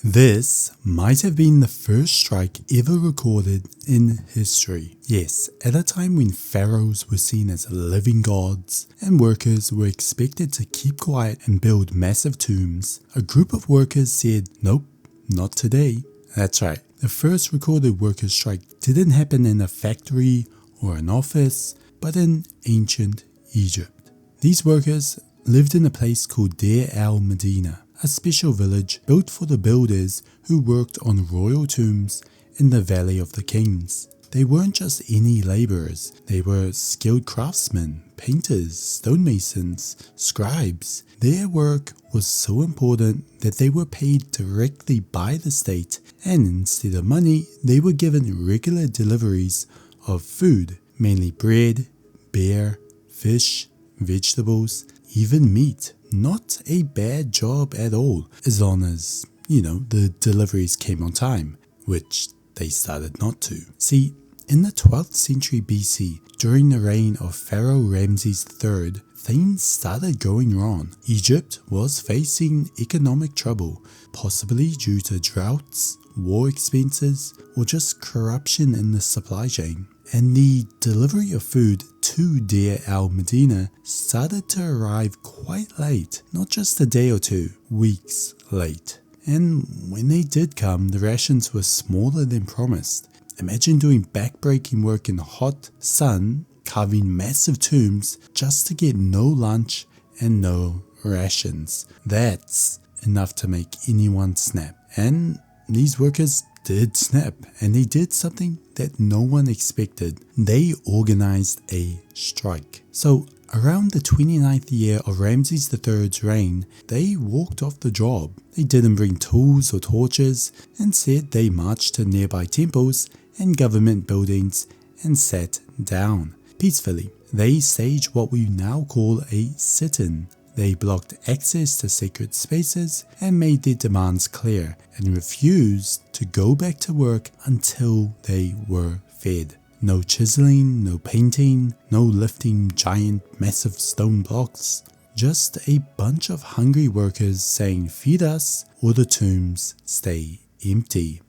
This might have been the first strike ever recorded in history. Yes, at a time when pharaohs were seen as living gods and workers were expected to keep quiet and build massive tombs, a group of workers said, "Nope, not today." That's right, the first recorded workers' strike didn't happen in a factory or an office, but in ancient Egypt. These workers lived in a place called el-Medina, a special village built for the builders who worked on royal tombs in the Valley of the Kings. They weren't just any laborers, they were skilled craftsmen, painters, stonemasons, scribes. Their work was so important that they were paid directly by the state, and instead of money, they were given regular deliveries of food, mainly bread, beer, fish, vegetables, even meat. Not a bad job at all, as long as, the deliveries came on time, which they started not to. See, in the 12th century BC, during the reign of Pharaoh Ramses III, things started going wrong. Egypt was facing economic trouble, possibly due to droughts, war expenses, or just corruption in the supply chain. And the delivery of food to Deir el-Medina started to arrive quite late, not just a day or two, weeks late. And when they did come, the rations were smaller than promised. Imagine doing back-breaking work in the hot sun, carving massive tombs just to get no lunch and no rations. That's enough to make anyone snap. And these workers did snap, and they did something that no one expected. They organized a strike. So around the 29th year of Ramses III's reign, they walked off the job. They didn't bring tools or torches, and said they marched to nearby temples and government buildings and sat down peacefully. They staged what we now call a sit-in. They blocked access to sacred spaces and made their demands clear, and refused to go back to work until they were fed. No chiseling, no painting, no lifting giant massive stone blocks. Just a bunch of hungry workers saying, "Feed us or the tombs stay empty."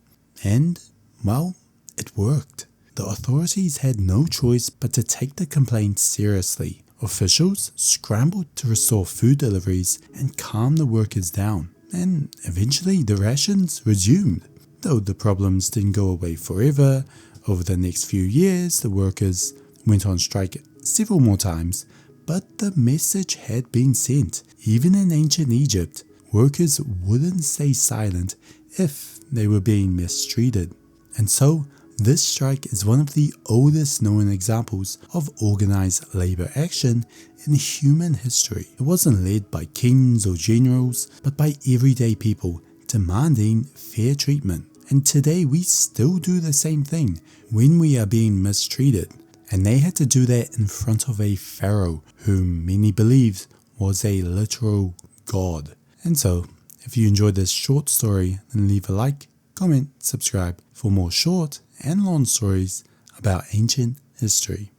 And, well, it worked. The authorities had no choice but to take the complaints seriously. Officials scrambled to restore food deliveries and calm the workers down, and eventually the rations resumed. Though the problems didn't go away forever, over the next few years the workers went on strike several more times, but the message had been sent. Even in ancient Egypt, workers wouldn't stay silent if they were being mistreated. And so, this strike is one of the oldest known examples of organized labor action in human history. It wasn't led by kings or generals, but by everyday people demanding fair treatment. And today we still do the same thing when we are being mistreated. And they had to do that in front of a pharaoh, whom many believed was a literal god. And so, if you enjoyed this short story, then leave a like, comment, subscribe for more short and long stories about ancient history.